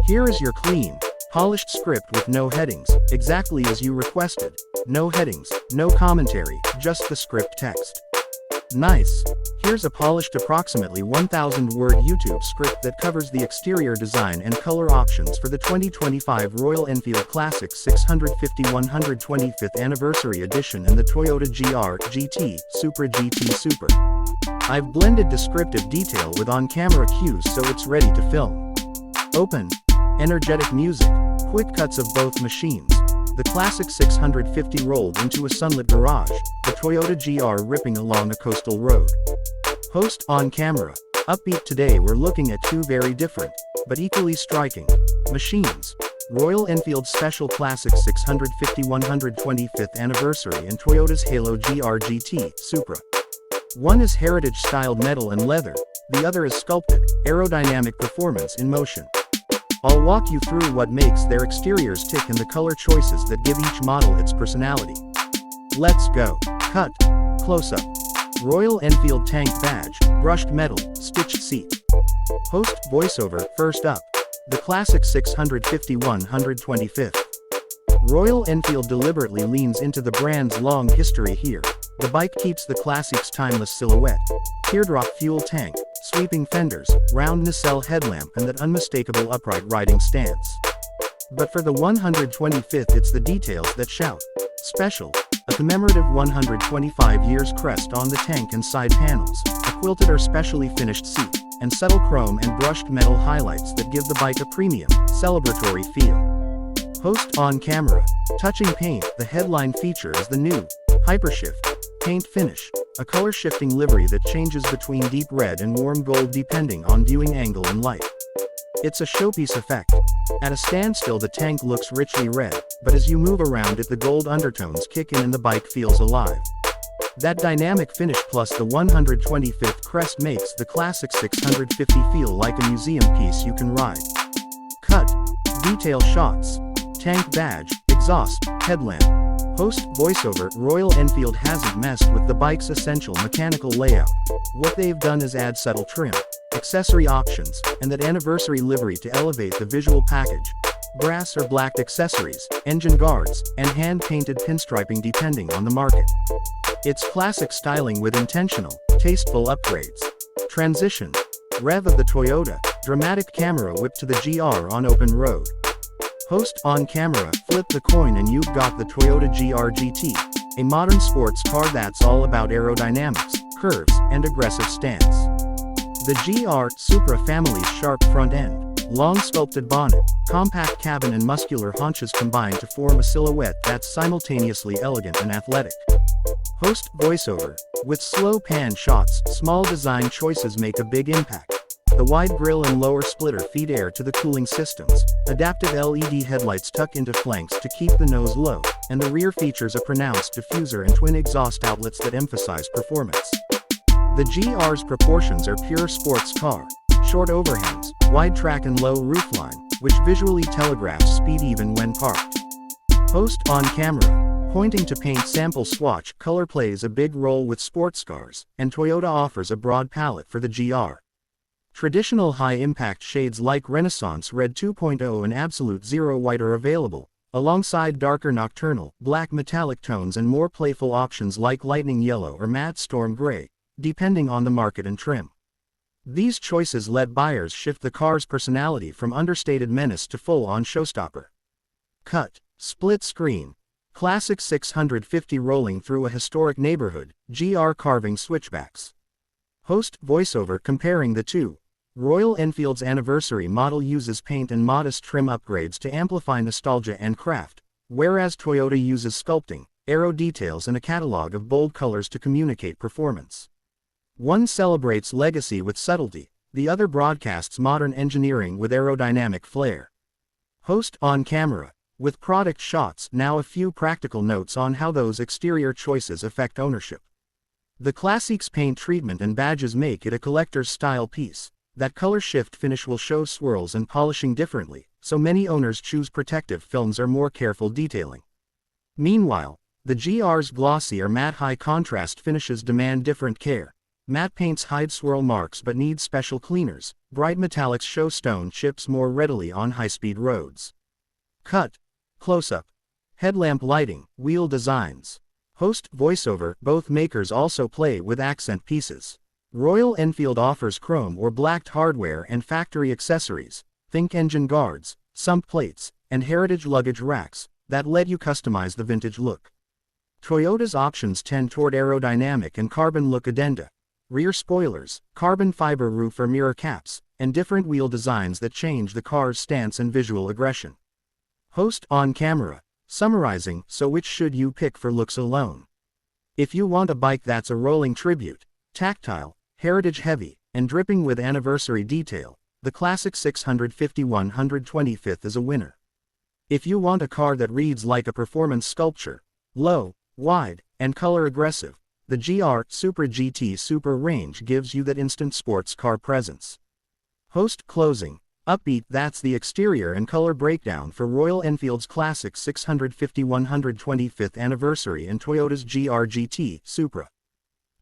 Here is your clean, polished script with no headings, exactly as you requested. No headings, no commentary, just the script text. Nice. Here's a polished approximately 1,000-word YouTube script that covers the exterior design and color options for the 2025 Royal Enfield Classic 650-125th Anniversary Edition and the Toyota GR-GT Supra GT Super. I've blended descriptive detail with on-camera cues so it's ready to film. Open. Energetic music. Quick cuts of both machines. The Classic 650 rolled into a sunlit garage, the Toyota GR ripping along a coastal road. Host on camera. Upbeat. Today we're looking at two very different, but equally striking, machines. Royal Enfield Special Classic 650-125th Anniversary and Toyota's Halo GR-GT Supra. One is heritage-styled metal and leather, the other is sculpted, aerodynamic performance in motion. I'll walk you through what makes their exteriors tick and the color choices that give each model its personality. Let's go. Cut. Close-up. Royal Enfield tank badge, brushed metal, stitched seat. Host voiceover. First up. The Classic 650-125th. Royal Enfield deliberately leans into the brand's long history here. The bike keeps the Classic's timeless silhouette. Teardrop fuel tank, sweeping fenders, round nacelle headlamp and that unmistakable upright riding stance. But for the 125th it's the details that shout. Special. A commemorative 125 years crest on the tank and side panels, a quilted or specially finished seat, and subtle chrome and brushed metal highlights that give the bike a premium, celebratory feel. Host on camera. Touching paint. The headline feature is the new Hypershift paint finish, a color-shifting livery that changes between deep red and warm gold depending on viewing angle and light. It's a showpiece effect. At a standstill the tank looks richly red, but as you move around it the gold undertones kick in and the bike feels alive. That dynamic finish plus the 125th crest makes the Classic 650 feel like a museum piece you can ride. Cut. Detail shots. Tank badge, exhaust, headlamp. Host voiceover. Royal Enfield hasn't messed with the bike's essential mechanical layout. What they've done is add subtle trim, accessory options, and that anniversary livery to elevate the visual package. Brass or black accessories, engine guards, and hand-painted pinstriping depending on the market. It's classic styling with intentional, tasteful upgrades. Transition. Rev of the Toyota, dramatic camera whip to the GR on open road. Host on camera. Flip the coin and you've got the Toyota GR-GT, a modern sports car that's all about aerodynamics, curves, and aggressive stance. The GR Supra family's sharp front end, long sculpted bonnet, compact cabin and muscular haunches combine to form a silhouette that's simultaneously elegant and athletic. Host voiceover. With slow pan shots, small design choices make a big impact. The wide grille and lower splitter feed air to the cooling systems. Adaptive LED headlights tuck into flanks to keep the nose low, and the rear features a pronounced diffuser and twin exhaust outlets that emphasize performance. The GR's proportions are pure sports car. Short overhangs, wide track and low roofline, which visually telegraphs speed even when parked. Host on camera. Pointing to paint sample swatch. Color plays a big role with sports cars, and Toyota offers a broad palette for the GR. Traditional high-impact shades like Renaissance Red 2.0 and Absolute Zero White are available, alongside darker nocturnal, black metallic tones and more playful options like Lightning Yellow or Matte Storm Gray, depending on the market and trim. These choices let buyers shift the car's personality from understated menace to full-on showstopper. Cut. Split screen. Classic 650 rolling through a historic neighborhood, GR carving switchbacks. Host voiceover. Comparing the two. Royal Enfield's anniversary model uses paint and modest trim upgrades to amplify nostalgia and craft, whereas Toyota uses sculpting, aero details and a catalog of bold colors to communicate performance. One celebrates legacy with subtlety, the other broadcasts modern engineering with aerodynamic flair. Host on camera. With product shots. Now a few practical notes on how those exterior choices affect ownership. The Classic's paint treatment and badges make it a collector's style piece. That color shift finish will show swirls and polishing differently, so many owners choose protective films or more careful detailing. Meanwhile, the GR's glossy or matte high contrast finishes demand different care. Matte paints hide swirl marks but need special cleaners. Bright metallics show stone chips more readily on high-speed roads. Cut. Close-up. Headlamp lighting, wheel designs. Host, voiceover, both makers also play with accent pieces. Royal Enfield offers chrome or blacked hardware and factory accessories. Think engine guards, sump plates, and heritage luggage racks that let you customize the vintage look. Toyota's options tend toward aerodynamic and carbon look addenda. Rear spoilers, carbon fiber roof or mirror caps, and different wheel designs that change the car's stance and visual aggression. Host on camera, summarizing, so which should you pick for looks alone? If you want a bike that's a rolling tribute, tactile, heritage heavy, and dripping with anniversary detail, the Classic 650-125th is a winner. If you want a car that reads like a performance sculpture, low, wide, and color aggressive, the GR Supra GT Super range gives you that instant sports car presence. Host closing, upbeat. That's the exterior and color breakdown for Royal Enfield's Classic 650-125th anniversary and Toyota's GR GT Supra.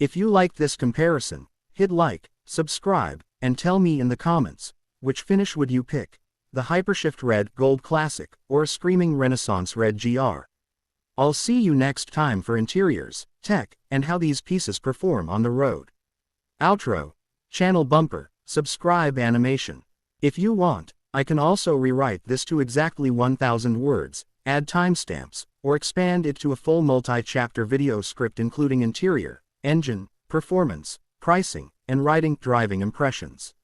If you liked this comparison, hit like, subscribe, and tell me in the comments, which finish would you pick? The Hypershift Red Gold Classic, or a screaming Renaissance Red GR? I'll see you next time for interiors, tech, and how these pieces perform on the road. Outro. Channel bumper, subscribe animation. If you want, I can also rewrite this to exactly 1,000 words, add timestamps, or expand it to a full multi-chapter video script including interior, engine, performance, pricing, and driving impressions.